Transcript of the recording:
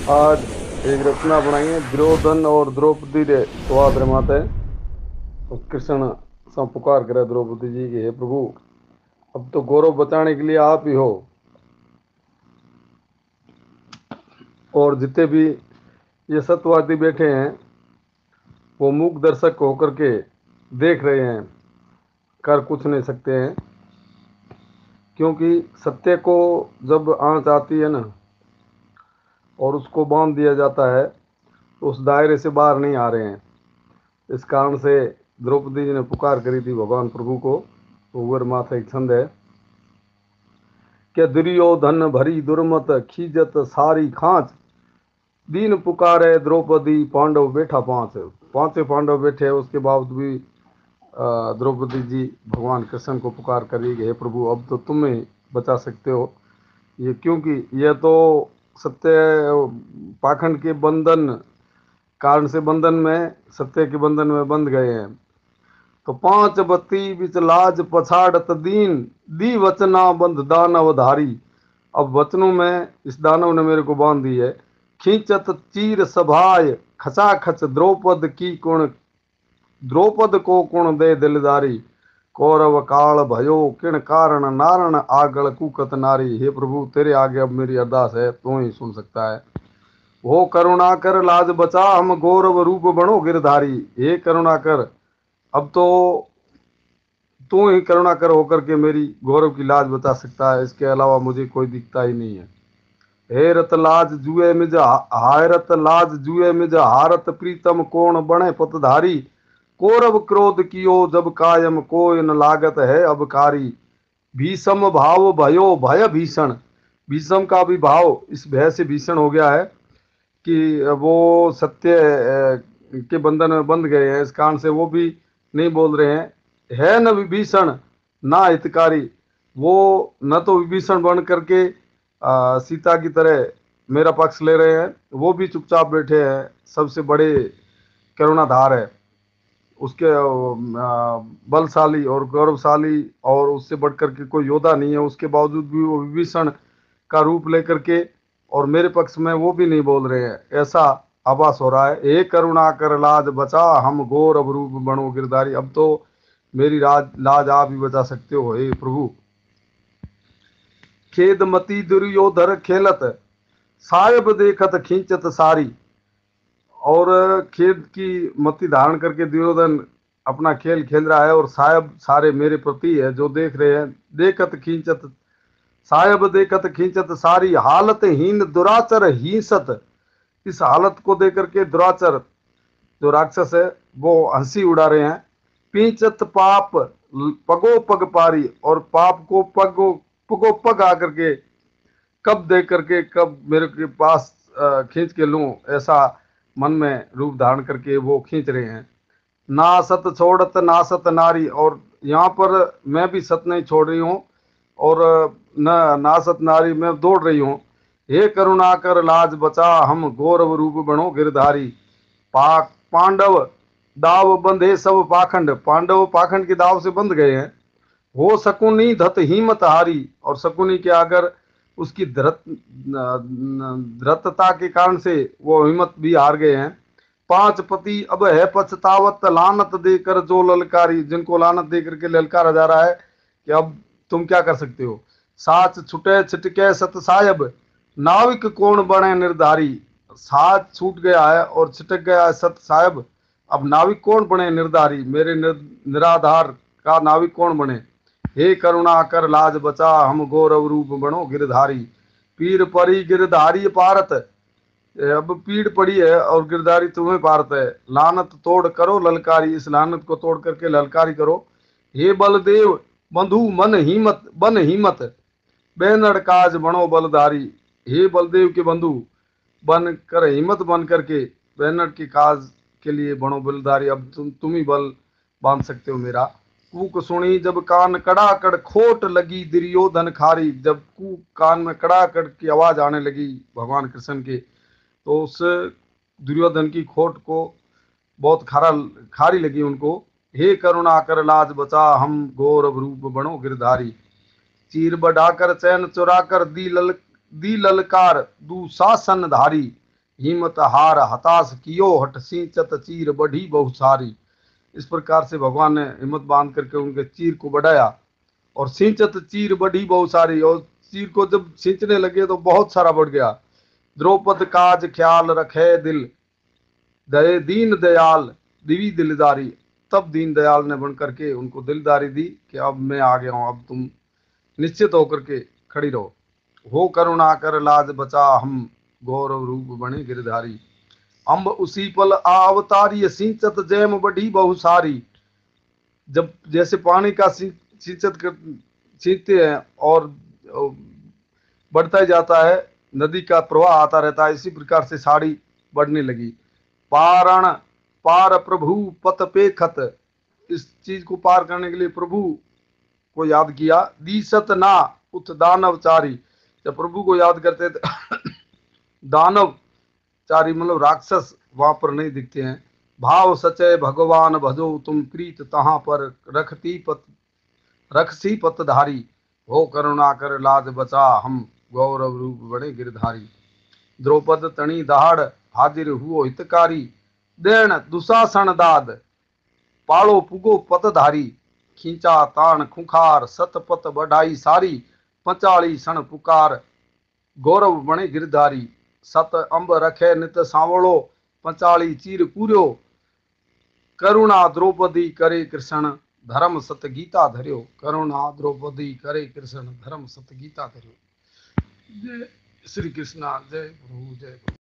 आज एक रचना बनाई है दुर्योधन और द्रौपदी रे स्वाद रे माते। तो कृष्ण सा पुकार करे द्रौपदी जी की, हे प्रभु, अब तो गौरव बचाने के लिए आप ही हो। और जितने भी ये सत्यवादी बैठे हैं वो मूक दर्शक होकर के देख रहे हैं, कर कुछ नहीं सकते हैं। क्योंकि सत्य को जब आंच आती है ना और उसको बांध दिया जाता है तो उस दायरे से बाहर नहीं आ रहे हैं। इस कारण से द्रौपदी जी ने पुकार करी थी भगवान प्रभु को। तो वर माथा एक छंद है कि दुर्योधन भरी दुर्मत खीजत सारी खांच, दीन पुकारे द्रौपदी पांडव बैठा पांच। पांचों पांडव बैठे हैं, उसके बावजूद भी द्रौपदी जी भगवान कृष्ण को पुकार करी कि हे प्रभु, अब तो तुम ही बचा सकते हो। ये क्योंकि ये तो सत्य पाखंड के बंधन कारण से बंधन में, सत्य के बंधन में बंध गए हैं। तो पांच बत्ती बिच लाज पछाड़त दीन, दी वचना बंध दानव धारी। अब वचनों में इस दानव ने मेरे को बांध दी है। खींचत चीर सभाय खचा खच द्रौपद की कुण, द्रौपद को कुण दे दिलदारी। कौरव काल भयो किण कारण नारण आगल कुकत नारी। हे प्रभु, तेरे आगे अब मेरी अरदास है, तू ही सुन सकता है। वो करुणा कर लाज बचा, हम गौरव रूप बनो गिरधारी। हे करुणा कर, अब तो तू ही करुणा कर होकर के मेरी गौरव की लाज बचा सकता है, इसके अलावा मुझे कोई दिखता ही नहीं है। हेरत लाज जुए मिज हायरत लाज जुए मिज हारत प्रीतम कोण बने पतधारी। कौरव क्रोध कियो जब कायम कोय न लागत है अबकारी। भीषम भाव भयो भय भीषण, भीषम का भी भाव इस भय से भीषण हो गया है कि वो सत्य के बंधन में बंध गए हैं। इस कारण से वो भी नहीं बोल रहे हैं। है न विभीषण ना हितकारी, वो न तो विभीषण बन करके सीता की तरह मेरा पक्ष ले रहे हैं, वो भी चुपचाप बैठे हैं। सबसे बड़े करुणाधार है, उसके बलशाली और गौरवशाली और उससे बढ़कर के कोई योद्धा नहीं है। उसके बावजूद भी वो विभीषण का रूप लेकर के और मेरे पक्ष में वो भी नहीं बोल रहे हैं, ऐसा आभास हो रहा है। एक करुणा कर लाज बचा, हम घोर अब रूप बनो गिरधारी। अब तो मेरी लाज आप ही बचा सकते हो हे प्रभु। खेद मती दुर्योधर खेलत, साहेब देखत खींचत सारी। और खेद की मति धारण करके दुर्योधन अपना खेल खेल रहा है और साहब सारे मेरे प्रति है जो देख रहे हैं। देखत खींचत साहब देखत खींचत सारी, हालत हीन दुराचर हीसत। इस हालत को देख करके दुराचर जो राक्षस है वो हंसी उड़ा रहे हैं। पींचत पाप पगो पग पारी, और पाप को पगो पगो पग आकर के कब देख करके कब मेरे के पास खींच के लूं, ऐसा मन में रूप धारण करके वो खींच रहे हैं। ना सत छोड़त ना सत नारी, और यहाँ पर मैं भी सत नहीं छोड़ रही हूँ और न ना सत नारी में दौड़ रही हूँ। हे करुणा कर लाज बचा, हम गौरव रूप बनो गिरधारी। पाक पांडव दाव बंधे सब पाखंड, पांडव पाखंड के दाव से बंध गए हैं। हो शकुनी धत हिम्मत हारी, और शकुनी के अगर उसकी धृतता के कारण से वो हिम्मत भी हार गए हैं। पांच पति अब है पछतावत, लानत देकर जो ललकारी, जिनको लानत देकर के ललकारा जा रहा है कि अब तुम क्या कर सकते हो। साच छुटे छिटके सत साहेब, नाविक कौन बने निर्धारी। साथ छूट गया है और छिटक गया है सत साहेब, अब नाविक कौन बने निर्धारी, मेरे निराधार का नाविक कौन बने। हे करुणा कर लाज बचा, हम गौरव रूप बनो गिरधारी। पीर परी गिरधारी पारत, अब पीड़ पड़ी है और गिरधारी तुम्हें पारत है। लानत तोड़ करो ललकारी, इस लानत को तोड़ करके ललकारी करो। हे बलदेव बंधु मन हिम्मत बन हिम्मत, बेनड़ काज बनो बलधारी। हे बलदेव के बंधु बन कर हिम्मत बन करके बैनर के काज के लिए बनो बलधारी। अब तुम ही बल बांध सकते हो मेरा। कूक सुनी जब कान कड़ाकड़, खोट लगी दुर्योधन खारी। जब कूक कान में कड़ाकड़ की आवाज आने लगी भगवान कृष्ण के, तो उस दुर्योधन की खोट को बहुत खारी लगी उनको। हे करुणा कर लाज बचा, हम गौरव रूप बनो गिरधारी। चीर बढ़ाकर चैन चुरा कर दी ललकार दुशासन धारी। हिम्मत हार हताश कियो हट सिंचत चीर बढ़ी बहुत सारी। इस प्रकार से भगवान ने हिम्मत बांध करके उनके चीर को बढ़ाया और सिंचत चीर बढ़ी बहुत सारी, और चीर को जब सिंचने लगे तो बहुत सारा बढ़ गया। द्रौपद काज ख्याल रखे दिल दये दीन दयाल दिवी दिलदारी। तब दीन दयाल ने बन करके उनको दिलदारी दी कि अब मैं आ गया हूं, अब तुम निश्चित होकर के खड़ी रहो। हो करुणा कर लाज बचा हम गौरव रूप बने गिरधारी। अम्ब उसी पल अवतारी सिंचत जैम बढ़ी बहु सारी। जब जैसे पानी का सिंचत कर सींचते हैं और बढ़ता ही जाता है, नदी का प्रवाह आता रहता है, इसी प्रकार से साड़ी बढ़ने लगी। पारण पार प्रभु पत पे खत। इस चीज को पार करने के लिए प्रभु को याद किया। दीसत ना उत दानव चारी। जब प्रभु को याद करते थे दानव चारी मतलब राक्षस वहां पर नहीं दिखते हैं। भाव सचय भगवान भजो तुम प्रीत तहां पर रखसी पतधारी। हो करुणा कर लाज बचा हम गौरव रूप बड़े गिरधारी। द्रौपद तणी दहाड़ हाजिर हुओ हितकारी। देन दुशासन दाद पालो पुगो पतधारी। खींचा तान खुखार सतपत बढ़ाई सारी। पंचाली सण पुकार गौरव बणे गिरधारी। सत अंब रखे नित सांवलो पंचाली चीर पूर्यो। करुणा द्रौपदी करे कृष्ण धर्म सत गीता धर्यो। करुणा द्रौपदी करे कृष्ण धर्म सत गीता धर्यो। जय श्री कृष्णा। जय प्रभु जय प्रभु।